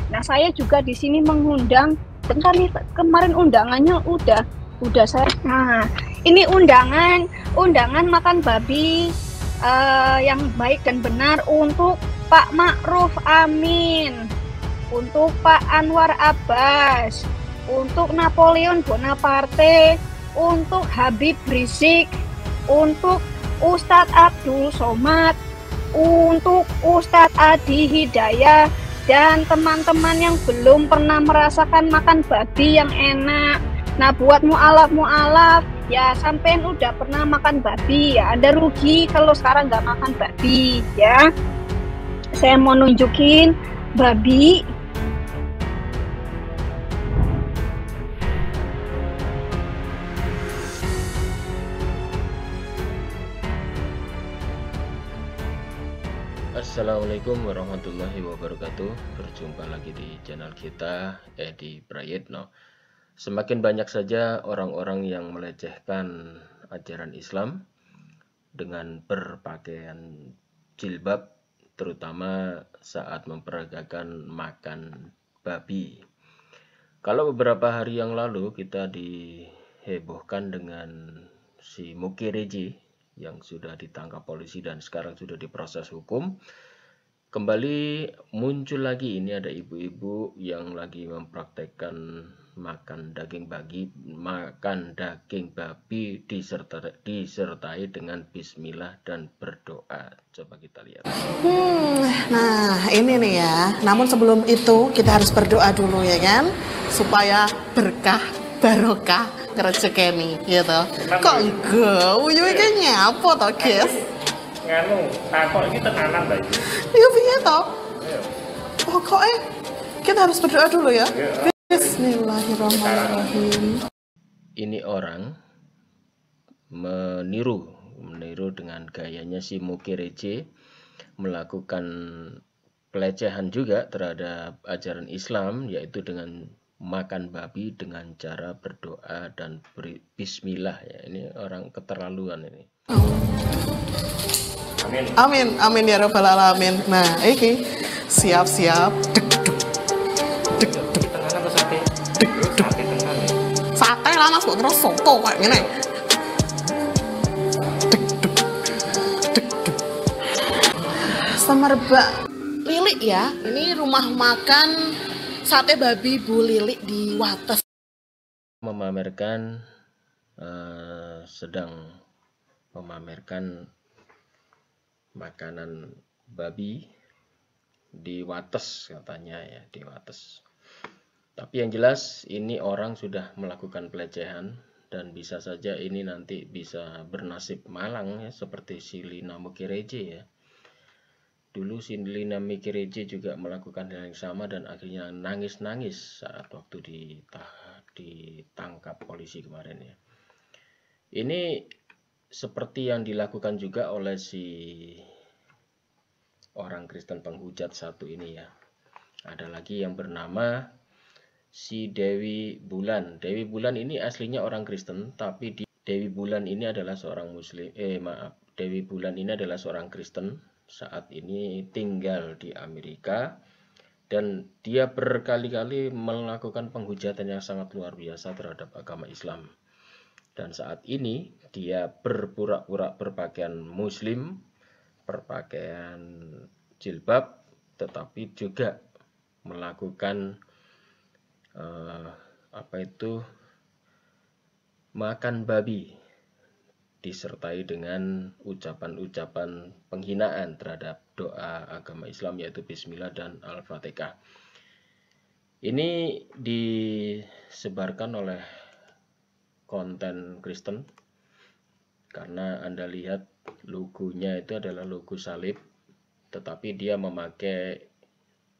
Nah, saya juga di sini mengundang, bentar nih, kemarin undangannya udah saya. Nah, ini undangan makan babi yang baik dan benar untuk Pak Ma'ruf Amin, untuk Pak Anwar Abbas, untuk Napoleon Bonaparte, untuk Habib Rizik, untuk Ustadz Abdul Somad, untuk Ustadz Adi Hidayah, dan teman-teman yang belum pernah merasakan makan babi yang enak. Nah, buat mu'alaf ya, sampean udah pernah makan babi ya, Anda rugi kalau sekarang nggak makan babi ya. Saya mau nunjukin babi. Assalamualaikum warahmatullahi wabarakatuh. Berjumpa lagi di channel kita, Edi Prayitno. Semakin banyak saja orang-orang yang melecehkan ajaran Islam dengan berpakaian jilbab, terutama saat memperagakan makan babi. Kalau beberapa hari yang lalu kita dihebohkan dengan si Mukireji yang sudah ditangkap polisi dan sekarang sudah diproses hukum. Kembali muncul lagi, ini ada ibu-ibu yang lagi mempraktekkan makan daging babi disertai dengan bismillah dan berdoa. Coba kita lihat. Nah ini nih ya, namun sebelum itu kita harus berdoa dulu ya kan, supaya berkah barokah rezekeni gitu. Kok enggak? Uyuh kayaknya apa toh guys? Nganu, takut ini tekanan lagi. Iya piye toh? Pokoknya kita harus berdoa dulu ya. Bismillahirrahmanirrahim. Ini orang meniru dengan gayanya si Mukireji, melakukan pelecehan juga terhadap ajaran Islam, yaitu dengan makan babi dengan cara berdoa dan bismillah ya. Ini orang keterlaluan ini. Amin ya rabbal alamin. Nah, iki siap-siap. Sate lah Mas, kok terus soto kayak gini. Semerbak Lilik ya. Ini rumah makan sate babi Bu Lilik di Wates. Sedang memamerkan makanan babi di Wates katanya ya, di Wates. Tapi yang jelas ini orang sudah melakukan pelecehan dan bisa saja ini nanti bisa bernasib malang ya, seperti si Lina Mukireji ya. Dulu si Lina Mukireji juga melakukan hal yang sama dan akhirnya nangis-nangis saat waktu ditangkap polisi kemarin ya. Ini seperti yang dilakukan juga oleh si orang Kristen penghujat satu ini ya. Ada lagi yang bernama si Dewi Bulan. Dewi Bulan ini aslinya orang Kristen, tapi Dewi Bulan ini adalah seorang Muslim. Dewi Bulan ini adalah seorang Kristen. Saat ini tinggal di Amerika dan dia berkali-kali melakukan penghujatan yang sangat luar biasa terhadap agama Islam. Dan saat ini dia berpura-pura berpakaian muslim, berpakaian jilbab, tetapi juga melakukan makan babi disertai dengan ucapan-ucapan penghinaan terhadap doa agama Islam, yaitu bismillah dan al-fatihah. Ini disebarkan oleh konten Kristen karena Anda lihat logonya itu adalah logo salib, tetapi dia memakai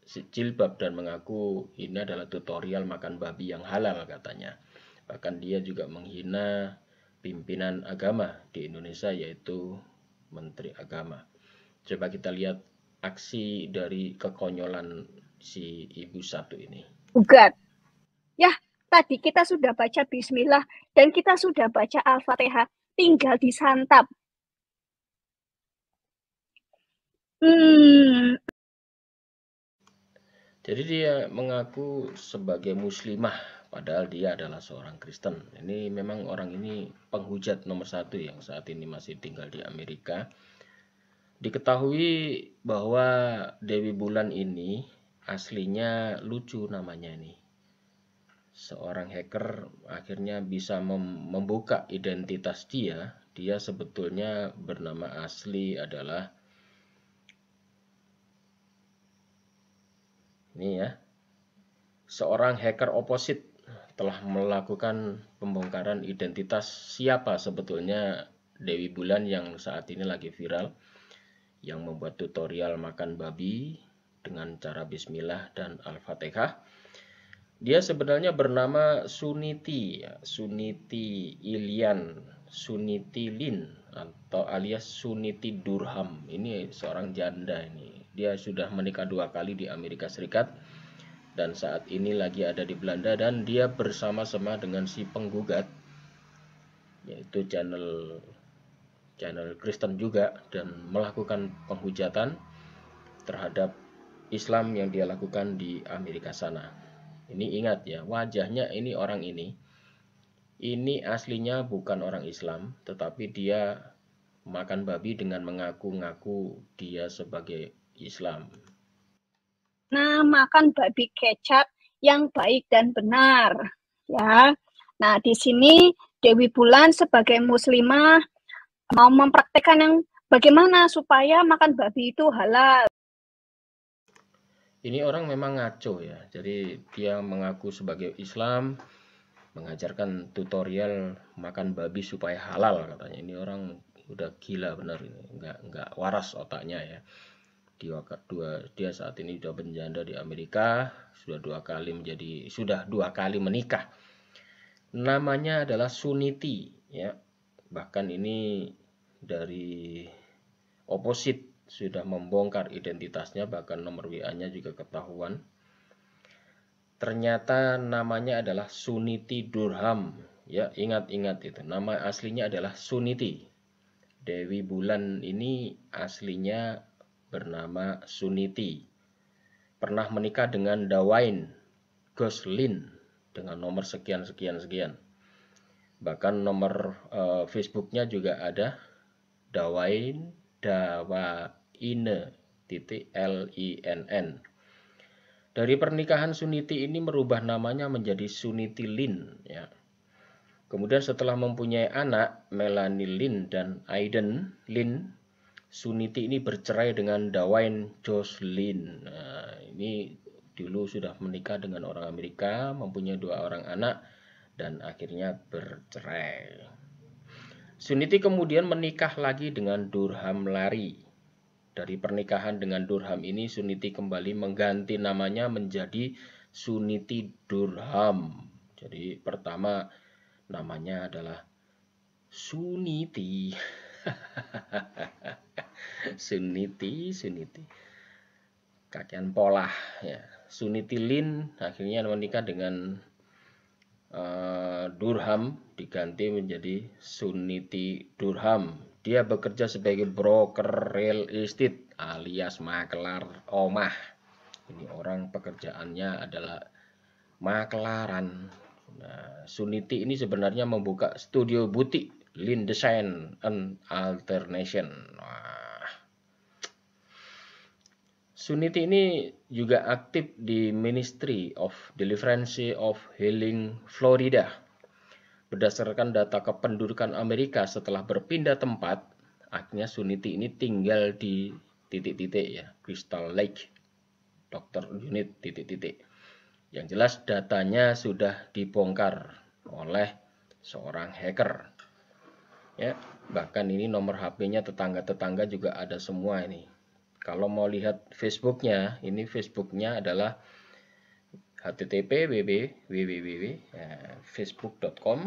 jilbab dan mengaku ini adalah tutorial makan babi yang halal katanya. Bahkan dia juga menghina pimpinan agama di Indonesia, yaitu Menteri Agama. Coba kita lihat aksi dari kekonyolan si ibu satu ini. Bukan. Ya, tadi kita sudah baca bismillah dan kita sudah baca al-fatihah, tinggal disantap. Jadi dia mengaku sebagai muslimah, padahal dia adalah seorang Kristen. Ini memang orang ini penghujat nomor satu yang saat ini masih tinggal di Amerika. Diketahui bahwa Dewi Bulan ini aslinya lucu namanya ini. Seorang hacker akhirnya bisa membuka identitas dia. Dia sebetulnya bernama asli adalah ini ya, seorang hacker oposit telah melakukan pembongkaran identitas siapa sebetulnya Dewi Bulan yang saat ini lagi viral, yang membuat tutorial makan babi dengan cara bismillah dan al-fatihah. Dia sebenarnya bernama Suniti, Suniti Ilian, Suniti Lin, atau alias Suniti Durham. Ini seorang janda ini. Dia sudah menikah 2 kali di Amerika Serikat dan saat ini lagi ada di Belanda, dan dia bersama-sama dengan si penggugat, yaitu channel Kristen juga, dan melakukan penghujatan terhadap Islam yang dia lakukan di Amerika sana. Ini ingat ya, wajahnya ini orang ini aslinya bukan orang Islam, tetapi dia makan babi dengan mengaku-ngaku dia sebagai Islam. Nah, makan babi kecap yang baik dan benar, ya. Nah, di sini Dewi Bulan sebagai muslimah mau mempraktekkan yang bagaimana supaya makan babi itu halal. Ini orang memang ngaco ya. Jadi dia mengaku sebagai Islam, mengajarkan tutorial makan babi supaya halal katanya. Ini orang udah gila benar ini, nggak waras otaknya ya. Dia saat ini sudah berjanda di Amerika, sudah 2 kali menikah. Namanya adalah Suniti ya. Bahkan ini dari oposit sudah membongkar identitasnya, bahkan nomor WA-nya juga ketahuan. Ternyata namanya adalah Suniti Durham ya, ingat-ingat itu. Nama aslinya adalah Suniti. Dewi Bulan ini aslinya bernama Suniti. Pernah menikah dengan Dawain Goslin dengan nomor sekian. Bahkan nomor Facebooknya juga ada Dawaine .linn. Dari pernikahan Suniti ini merubah namanya menjadi Suniti Lin ya. Kemudian setelah mempunyai anak Melanie Lin dan Aiden Lin, Suniti ini bercerai dengan Dawain Jocelyn. Nah, ini dulu sudah menikah dengan orang Amerika, mempunyai 2 orang anak, dan akhirnya bercerai. Suniti kemudian menikah lagi dengan Durham Lari. Dari pernikahan dengan Durham ini, Suniti kembali mengganti namanya menjadi Suniti Durham. Jadi pertama namanya adalah Suniti. Suniti kakian pola ya. Suniti Lin akhirnya menikah dengan Durham, diganti menjadi Suniti Durham. Dia bekerja sebagai broker real estate alias makelar omah. Ini orang pekerjaannya adalah makelaran. Nah, Suniti ini sebenarnya membuka studio butik Lin Design and Alternation. Suniti ini juga aktif di Ministry of Deliverance of Healing Florida. Berdasarkan data kependudukan Amerika, setelah berpindah tempat, akhirnya Suniti ini tinggal di titik-titik ya, Crystal Lake, Dr. Unit titik-titik. Yang jelas datanya sudah dibongkar oleh seorang hacker. Ya, bahkan ini nomor HP-nya tetangga-tetangga juga ada semua ini. Kalau mau lihat Facebooknya, ini Facebooknya adalah http://www.facebook.com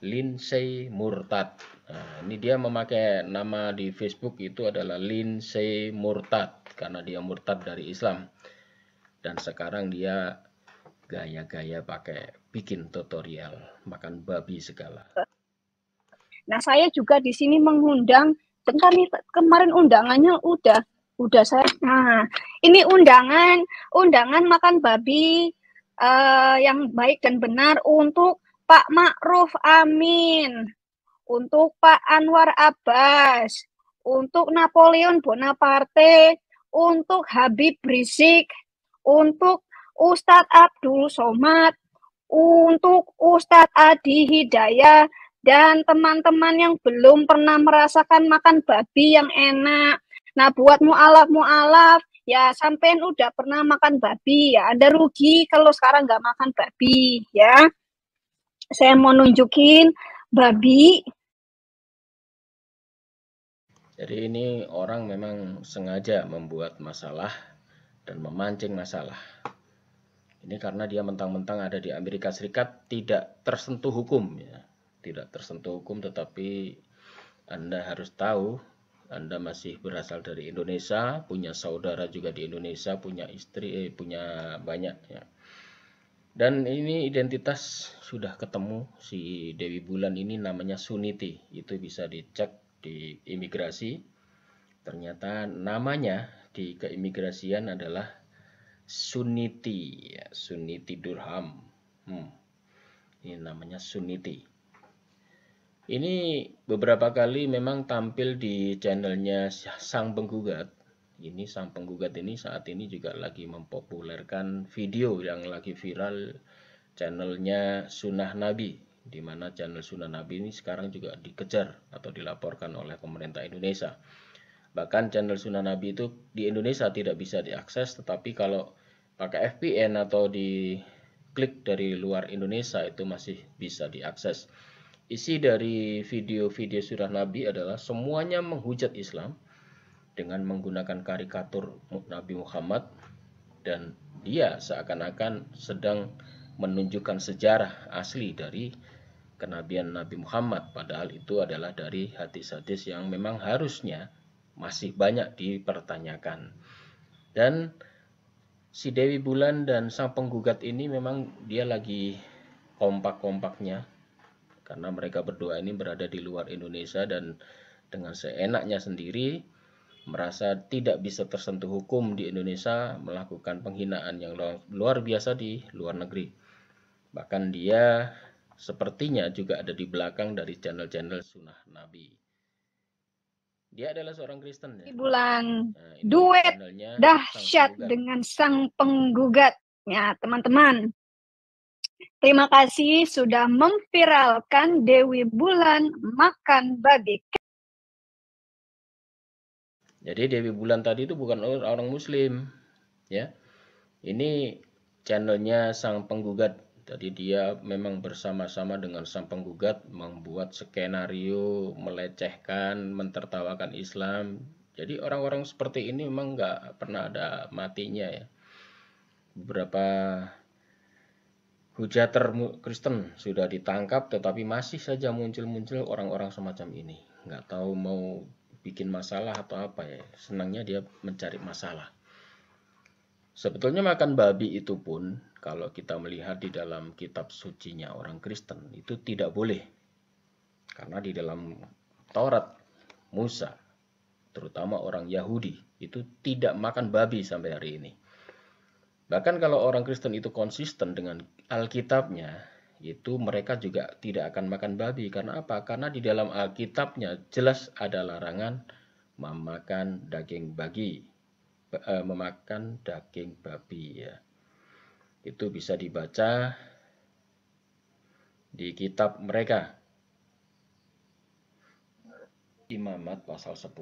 Lindsay Murtad. Nah, ini dia memakai nama di Facebook itu adalah Lindsay Murtad karena dia murtad dari Islam. Dan sekarang dia gaya-gaya pakai bikin tutorial makan babi segala. Nah, saya juga di sini mengundang, kemarin undangannya udah Udah saya. Nah, ini undangan makan babi yang baik dan benar untuk Pak Ma'ruf Amin, untuk Pak Anwar Abbas, untuk Napoleon Bonaparte, untuk Habib Rizik, untuk Ustadz Abdul Somad, untuk Ustadz Adi Hidayah, dan teman-teman yang belum pernah merasakan makan babi yang enak. Nah, buat mu'alaf, ya sampean udah pernah makan babi, ya Anda rugi kalau sekarang nggak makan babi, ya. Saya mau nunjukin babi. Jadi ini orang memang sengaja membuat masalah dan memancing masalah. Ini karena dia mentang-mentang ada di Amerika Serikat tidak tersentuh hukum, ya. Tidak tersentuh hukum, tetapi Anda harus tahu Anda masih berasal dari Indonesia, punya saudara juga di Indonesia, punya istri, punya banyak, ya. Dan ini identitas sudah ketemu, si Dewi Bulan ini namanya Suniti, itu bisa dicek di imigrasi. Ternyata namanya di keimigrasian adalah Suniti, ya, Suniti Durham. Ini namanya Suniti. Ini beberapa kali memang tampil di channelnya Sang Penggugat. Ini Sang Penggugat ini saat ini juga lagi mempopulerkan video yang lagi viral, channelnya Sunnah Nabi, di mana channel Sunnah Nabi ini sekarang juga dikejar atau dilaporkan oleh pemerintah Indonesia. Bahkan channel Sunnah Nabi itu di Indonesia tidak bisa diakses, tetapi kalau pakai VPN atau diklik dari luar Indonesia itu masih bisa diakses. Isi dari video-video Sunnah Nabi adalah semuanya menghujat Islam dengan menggunakan karikatur Nabi Muhammad, dan dia seakan-akan sedang menunjukkan sejarah asli dari kenabian Nabi Muhammad, padahal itu adalah dari hadis-hadis yang memang harusnya masih banyak dipertanyakan. Dan si Dewi Bulan dan Sang Penggugat ini memang dia lagi kompak-kompaknya, karena mereka berdua ini berada di luar Indonesia dan dengan seenaknya sendiri merasa tidak bisa tersentuh hukum di Indonesia, melakukan penghinaan yang luar biasa di luar negeri. Bahkan dia sepertinya juga ada di belakang dari channel-channel Sunnah Nabi. Dia adalah seorang Kristen, ya. Bulan Nah, duet dahsyat dengan Sang Penggugat, ya teman-teman. Terima kasih sudah memviralkan Dewi Bulan makan babi. Jadi Dewi Bulan tadi itu bukan orang Muslim, ya. Ini channelnya Sang Penggugat. Jadi dia memang bersama-sama dengan Sang Penggugat membuat skenario melecehkan, mentertawakan Islam. Jadi orang-orang seperti ini memang nggak pernah ada matinya, ya. Beberapa hujater Kristen sudah ditangkap, tetapi masih saja muncul-muncul orang-orang semacam ini. Nggak tahu mau bikin masalah atau apa, ya. Senangnya dia mencari masalah. Sebetulnya makan babi itu pun kalau kita melihat di dalam kitab sucinya orang Kristen itu tidak boleh. Karena di dalam Taurat Musa, terutama orang Yahudi, itu tidak makan babi sampai hari ini. Bahkan kalau orang Kristen itu konsisten dengan Alkitabnya, itu mereka juga tidak akan makan babi. Karena apa? Karena di dalam Alkitabnya jelas ada larangan memakan daging babi, ya. Itu bisa dibaca di kitab mereka. Imamat pasal 10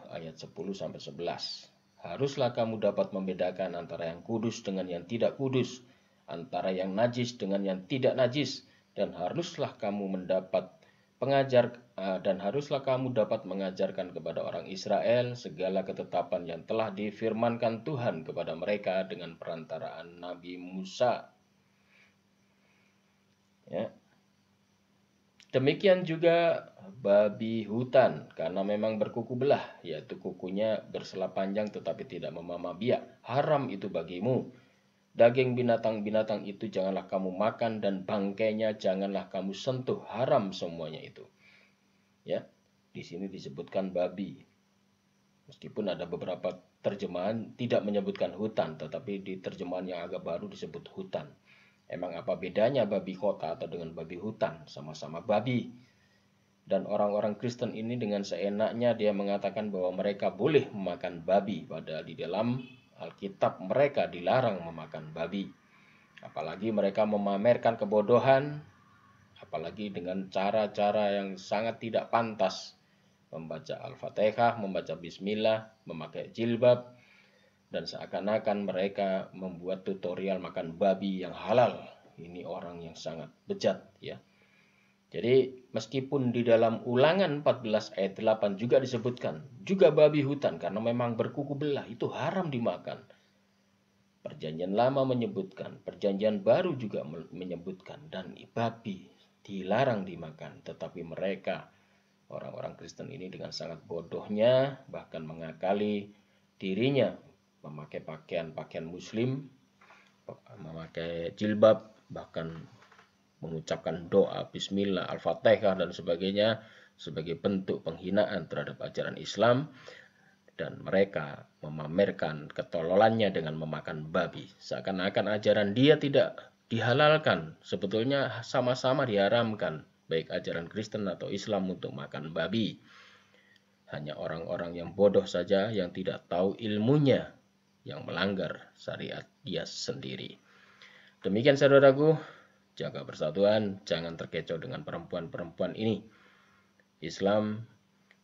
ayat 10 sampai 11. Haruslah kamu dapat membedakan antara yang kudus dengan yang tidak kudus, antara yang najis dengan yang tidak najis, dan haruslah kamu dapat mengajarkan kepada orang Israel segala ketetapan yang telah difirmankan Tuhan kepada mereka dengan perantaraan Nabi Musa. Ya. Demikian juga babi hutan, karena memang berkuku belah, yaitu kukunya bersela panjang tetapi tidak memamah biak. Haram itu bagimu. Daging binatang-binatang itu janganlah kamu makan, dan bangkainya janganlah kamu sentuh. Haram semuanya itu. Ya, di sini disebutkan babi. Meskipun ada beberapa terjemahan tidak menyebutkan hutan, tetapi di terjemahan yang agak baru disebut hutan. Emang apa bedanya babi kota atau dengan babi hutan? Sama-sama babi. Dan orang-orang Kristen ini dengan seenaknya dia mengatakan bahwa mereka boleh memakan babi, padahal di dalam Alkitab mereka dilarang memakan babi. Apalagi mereka memamerkan kebodohan, apalagi dengan cara-cara yang sangat tidak pantas. Membaca Al-Fatihah, membaca Bismillah, memakai jilbab, dan seakan-akan mereka membuat tutorial makan babi yang halal. Ini orang yang sangat bejat, ya. Jadi meskipun di dalam Ulangan 14 ayat 8 juga disebutkan juga babi hutan karena memang berkuku belah itu haram dimakan. Perjanjian Lama menyebutkan, Perjanjian Baru juga menyebutkan, dan babi dilarang dimakan, tetapi mereka orang-orang Kristen ini dengan sangat bodohnya bahkan mengakali dirinya memakai pakaian muslim, memakai jilbab, bahkan mengucapkan doa bismillah, al-fatihah dan sebagainya sebagai bentuk penghinaan terhadap ajaran Islam, dan mereka memamerkan ketololannya dengan memakan babi. Seakan-akan ajaran dia tidak dihalalkan, sebetulnya sama-sama diharamkan, baik ajaran Kristen atau Islam untuk makan babi. Hanya orang-orang yang bodoh saja yang tidak tahu ilmunya yang melanggar syariat dia sendiri. Demikian saudaraku, jaga persatuan, jangan terkecoh dengan perempuan-perempuan ini. Islam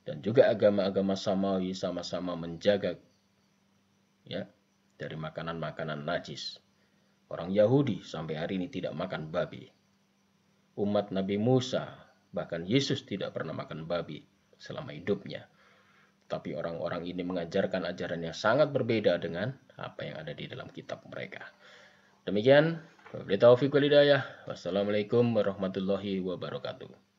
dan juga agama-agama samawi sama-sama menjaga ya dari makanan-makanan najis. Orang Yahudi sampai hari ini tidak makan babi. Umat Nabi Musa, bahkan Yesus tidak pernah makan babi selama hidupnya. Tapi orang-orang ini mengajarkan ajaran yang sangat berbeda dengan apa yang ada di dalam kitab mereka. Demikian, wabillahi taufiq wal hidayah. Wassalamualaikum warahmatullahi wabarakatuh.